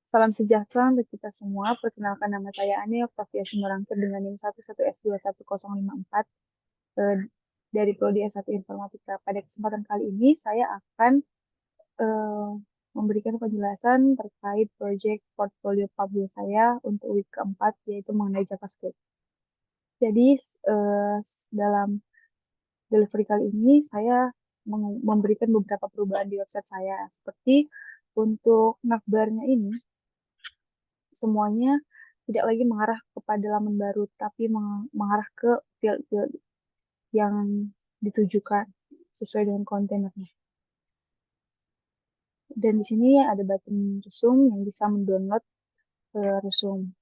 Salam sejahtera untuk kita semua. Perkenalkan nama saya Ani Oktavia Simorangkir dengan NIM 11S21054 dari Prodi S1 Informatika. Pada kesempatan kali ini saya akan eh, memberikan penjelasan terkait proyek portfolio publik saya untuk week keempat, yaitu mengenai JavaScript. Jadi dalam delivery kali ini saya memberikan beberapa perubahan di website saya, seperti untuk navbarnya ini semuanya tidak lagi mengarah kepada laman baru, tapi mengarah ke field-field yang ditujukan sesuai dengan kontenernya. Dan di sini ada button resume yang bisa mendownload resume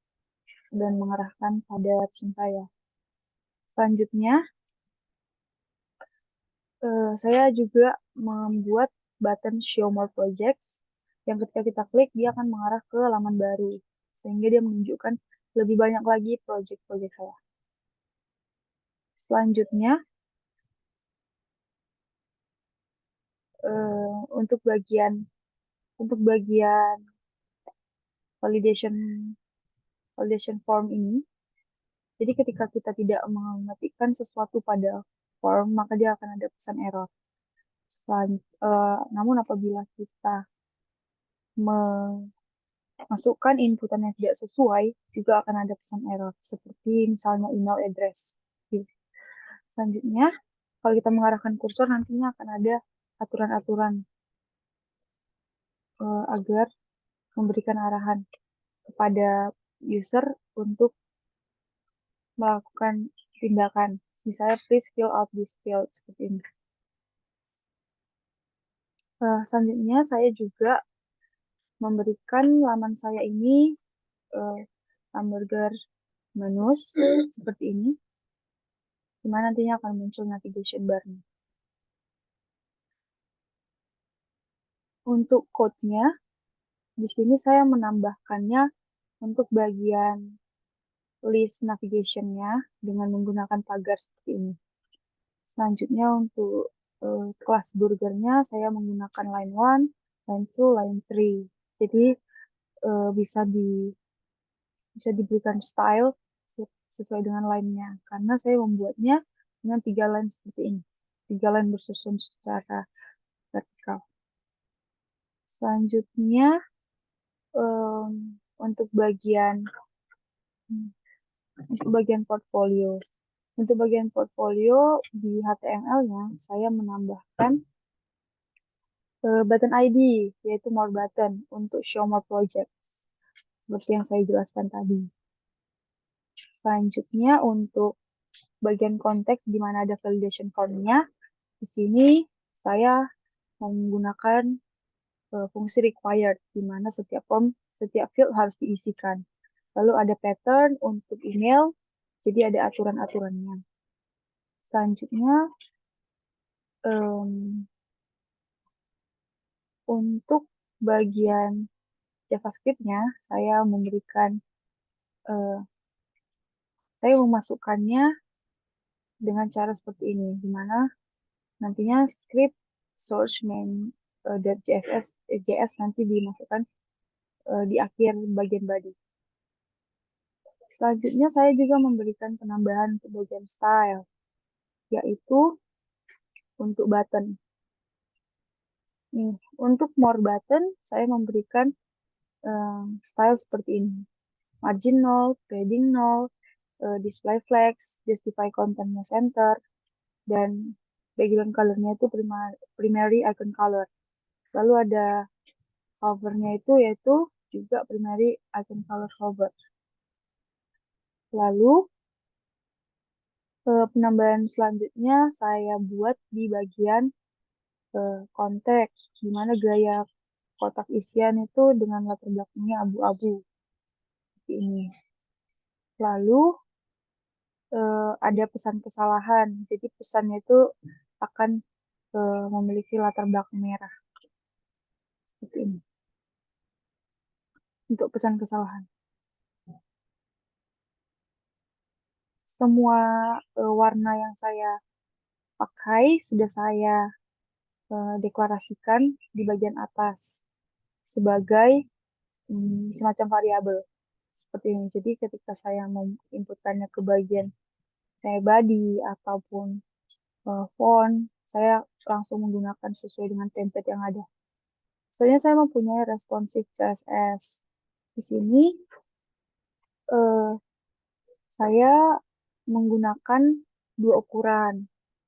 dan mengarahkan pada resume saya. Selanjutnya, saya juga membuat button show more projects yang ketika kita klik dia akan mengarah ke laman baru sehingga dia menunjukkan lebih banyak lagi project-project saya. Selanjutnya, untuk bagian validation form ini, jadi ketika kita tidak mengetikkan sesuatu pada form, maka dia akan ada pesan error. Namun apabila kita memasukkan inputan yang tidak sesuai, juga akan ada pesan error, seperti misalnya email address. Selanjutnya, kalau kita mengarahkan kursor, nantinya akan ada aturan-aturan agar memberikan arahan kepada user untuk melakukan tindakan. Misalnya, please fill out this field, seperti ini. Selanjutnya, saya juga memberikan laman saya ini hamburger menus seperti ini, di mana nantinya akan muncul navigation bar-nya. Untuk code-nya, di sini saya menambahkannya untuk bagian list navigation-nya dengan menggunakan pagar seperti ini. Selanjutnya untuk kelas burgernya saya menggunakan line 1, line 2, line 3. Jadi bisa diberikan style sesuai dengan line-nya. Karena saya membuatnya dengan 3 line seperti ini. 3 line bersusun secara vertikal. Selanjutnya untuk bagian portfolio. Untuk bagian portfolio di HTML-nya saya menambahkan button ID, yaitu more button untuk show more projects, seperti yang saya jelaskan tadi. Selanjutnya untuk bagian konteks di mana ada validation form-nya, di sini saya menggunakan fungsi required, di mana setiap field harus diisikan. Lalu ada pattern untuk email, jadi ada aturan-aturannya. Selanjutnya, untuk bagian JavaScript-nya, saya memasukkannya dengan cara seperti ini, di mana nantinya script source main.js nanti dimasukkan di akhir bagian body. Selanjutnya saya juga memberikan penambahan untuk bagian style, yaitu untuk button. Nih, untuk more button saya memberikan style seperti ini. Margin 0, padding 0, display flex, justify contentnya center, dan background colornya itu primary icon color. Lalu ada hovernya itu yaitu juga primary icon color hover. Lalu penambahan selanjutnya saya buat di bagian konteks, di mana gaya kotak isian itu dengan latar belakangnya abu-abu seperti ini. Lalu ada pesan kesalahan, jadi pesannya itu akan memiliki latar belakang merah seperti ini untuk pesan kesalahan. Semua warna yang saya pakai sudah saya deklarasikan di bagian atas. sebagai semacam variabel seperti ini. Jadi ketika saya menginputkannya ke bagian saya body ataupun font, saya langsung menggunakan sesuai dengan template yang ada. Soalnya saya mempunyai responsive CSS. Di sini eh, saya menggunakan dua ukuran,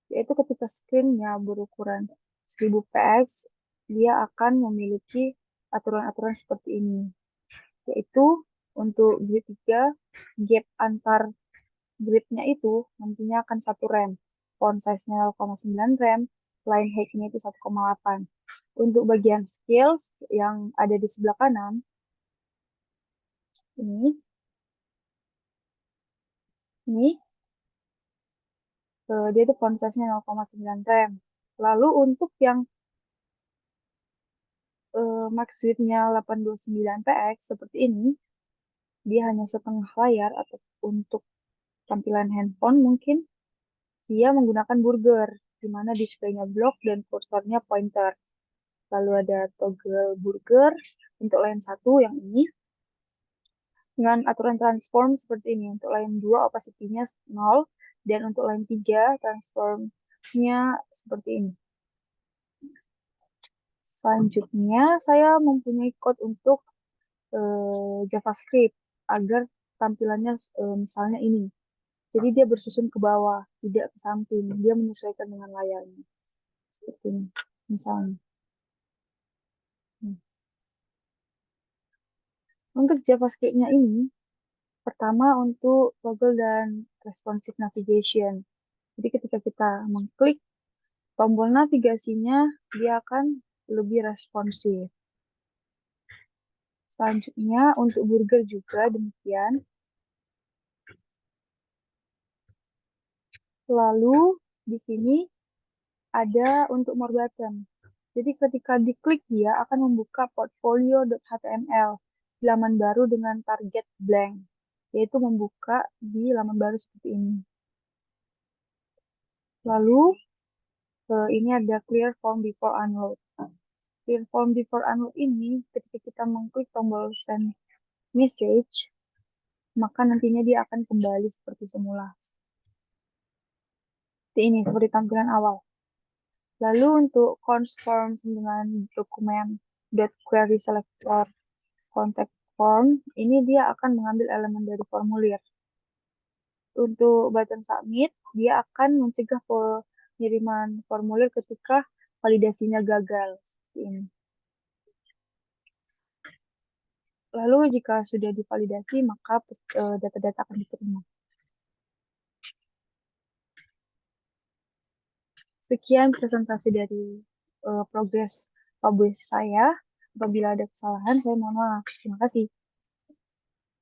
yaitu ketika screen-nya berukuran 1000 px, dia akan memiliki aturan-aturan seperti ini, yaitu untuk grid 3, gap antar grid-nya itu nantinya akan 1 rem, font size-nya 0,9 rem, line height-nya itu 1,8. Untuk bagian scales yang ada di sebelah kanan, ini dia itu font size-nya 0,9 rem. Lalu untuk yang max width-nya 829 px seperti ini, dia hanya setengah layar, atau untuk tampilan handphone mungkin dia menggunakan burger, di mana display-nya blok dan kursornya pointer. Lalu ada toggle burger untuk line 1 yang ini, dengan aturan transform seperti ini. Untuk line 2 opacity-nya 0, dan untuk line 3 transform-nya seperti ini. Selanjutnya, saya mempunyai code untuk JavaScript agar tampilannya misalnya ini. Jadi dia bersusun ke bawah, tidak ke samping. Dia menyesuaikan dengan layarnya. Seperti ini, misalnya. Untuk JavaScript-nya ini, pertama untuk toggle dan responsive navigation. Jadi ketika kita mengklik tombol navigasinya, dia akan lebih responsif. Selanjutnya, untuk burger juga demikian. Lalu, di sini ada untuk more button. Jadi ketika diklik dia akan membuka portfolio.html, laman baru dengan target blank, yaitu membuka di laman baru seperti ini. Lalu ini ada clear form before unload. Clear form before unload ini ketika kita mengklik tombol send message, maka nantinya dia akan kembali seperti semula. Seperti ini, seperti tampilan awal. Lalu untuk const form dengan dokumen .query selector contact form, ini dia akan mengambil elemen dari formulir. Untuk button submit, dia akan mencegah pengiriman formulir ketika validasinya gagal. Seperti ini. Lalu jika sudah divalidasi, maka data-data akan diterima. Sekian presentasi dari progres publish saya. Apabila ada kesalahan, saya mohon maaf. Terima kasih.